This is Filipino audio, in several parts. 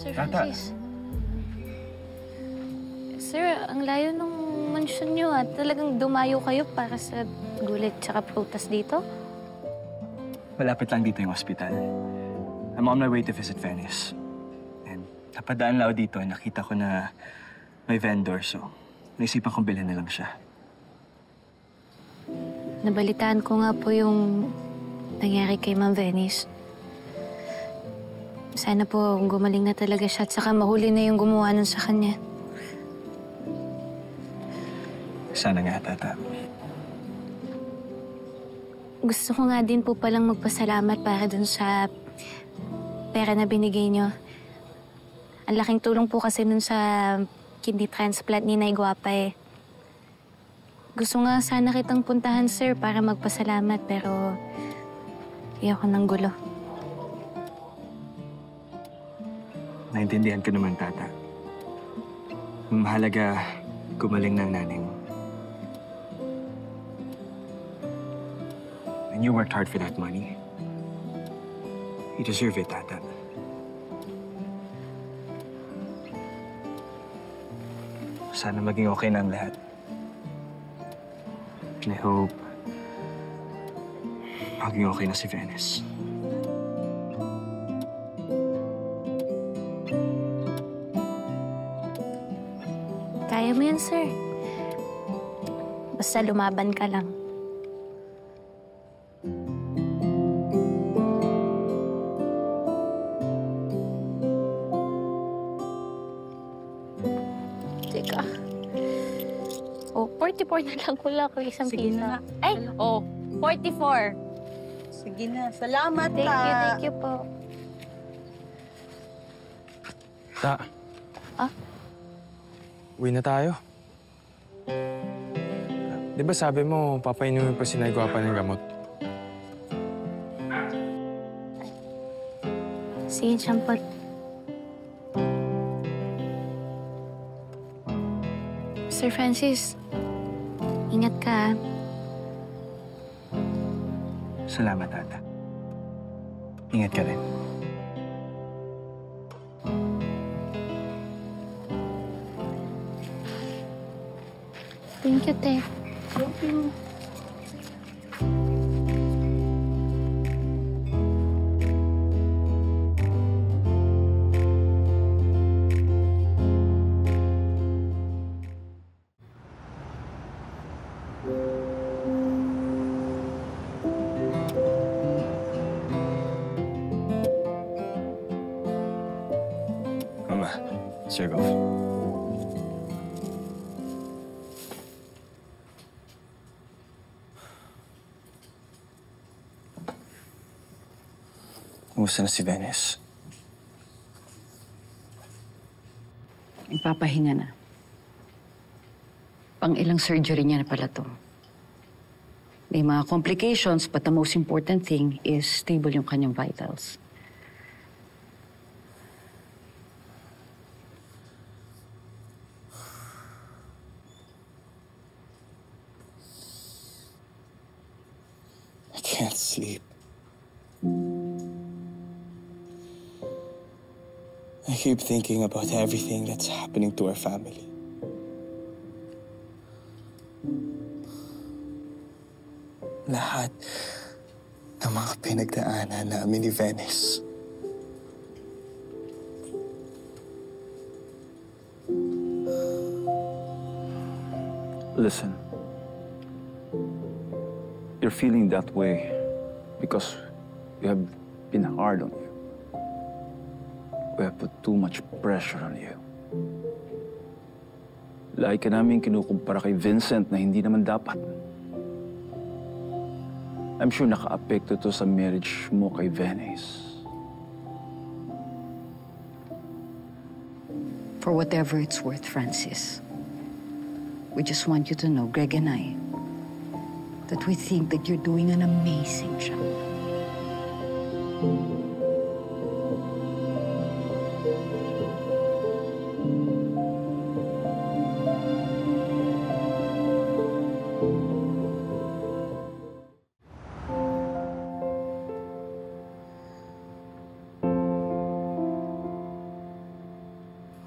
Sir Tata. Francis. Sir, ang layo ng mansyon niyo at talagang dumayo kayo para sa gulay tsaka prutas dito? Malapit lang dito yung ospital. I'm on my way to visit Venice. And napadaan lang ako dito, nakita ko na may vendor, so naisipan kong bilhin na lang siya. Nabalitaan ko nga po yung nangyari kay Ma'am Venice. Sana po gumaling na talaga siya at saka mahuli na yung gumawa nun sa kanya. Sana nga, Tata. Gusto ko nga din po palang magpasalamat para dun sa pera na binigay niyo. Ang laking tulong po kasi nun sa kidney transplant ni Nay Guapa eh. Gusto nga sana kitang puntahan, sir, para magpasalamat pero ayoko ng gulo. Naintindihan ko naman, Tata. Mahalaga gumaling ng nanay mo. And you worked hard for that money. You deserve it, Tata. Sana maging okay na ang lahat. And I hope maging okay na si Venice. Kaya mo yan, sir. Basta lumaban ka lang. Teka. Oh, 44 na lang. Wala ko isang Sige piso. na. Ay, oh, 44. Sige na. Salamat, Thank you po. Ta. Ah? Uwi na tayo. Di ba sabi mo, papainumin pa si Nay Guapa ng gamot? Sige, Champot. Sir Francis, ingat ka, ah. Salamat, Tata. Ingat ka rin. Thank you, Te. Thank you. Mama, Sir Golf. Kumusta na si Venice? Ipapahinga na. Pang-ilang surgery niya na pala to. May mga complications, but the most important thing is stable yung kanyang vitals. I can't sleep. I keep thinking about everything that's happening to our family. Lahat ng mga pinagdaanan namin ni Venice. Listen. You're feeling that way because we have been hard on you. We have put too much pressure on you. Lagi ka namin kinukumpara kay Vincent na hindi naman dapat. I'm sure naka-apekto to sa marriage mo kay Venice. For whatever it's worth, Francis, we just want you to know, Greg and I, that we think that you're doing an amazing job.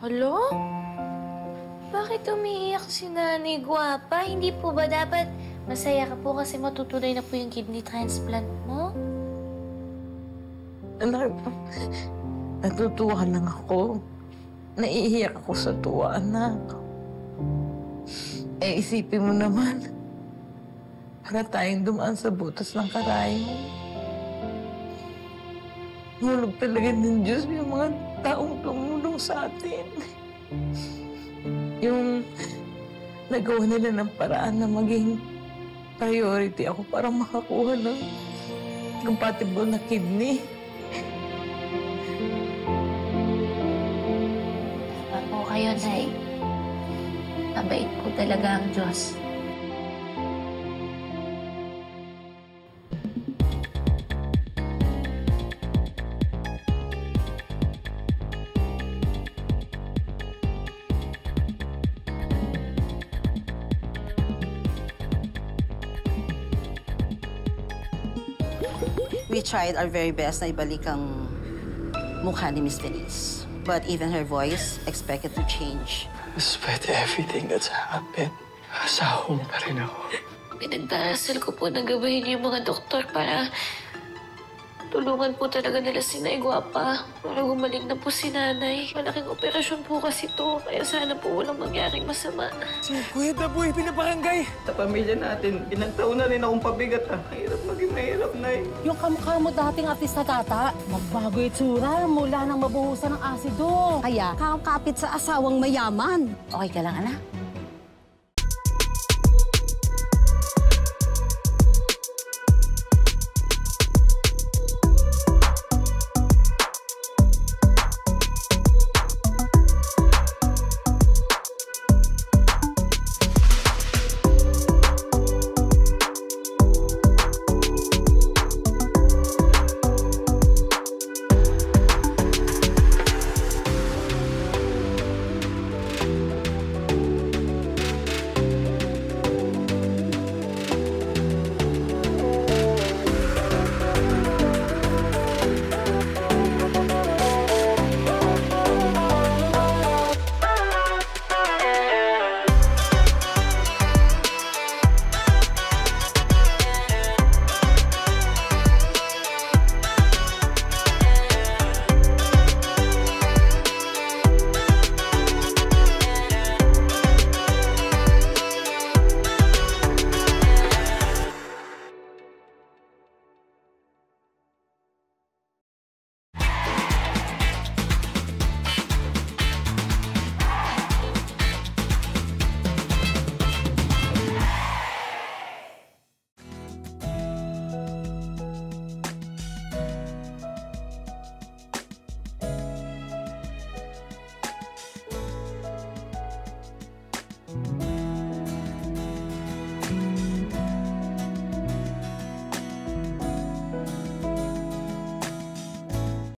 Hello? Bakit umiiyak si Nanay Guwapa? Hindi po ba dapat masaya ka po kasi matutuloy na po yung kidney transplant mo? Anak, natutuwa lang ako. Naiiyak ako sa tuwa, anak. Eh, isipin mo naman, para tayong dumaan sa butas ng karayom. Hulog talaga ng Diyos yung mga taong tumulong sa atin. Yung nagawa nila ng paraan na maging priority ako para makakuha ng compatible na kidney. Tama po kayo, Nay. Mabait po talaga ang Diyos. We tried our very best na ibalik ang mukha ni Miss Denise. But even her voice expected to change. Despite everything that's happened, asawa mo pa rin ako. Pinagdarasal ko po na gabahin yung mga doktor para tulungan po talaga nila si Nay Guwapa para gumaling na po si Nanay. Malaking operasyon po kasi to, kaya sana po walang mangyaring masama. Si Kuya Daboy, pinabarangay. Sa pamilya natin, ilang taon na rin akong pabigat ah. Mahirap maging mahirap, Nay. Yung kamukha mo dating artista tata, magbago itsura mula nang mabuhusan ng asido. Kaya, kakapit sa asawang mayaman. Okay ka lang, anak?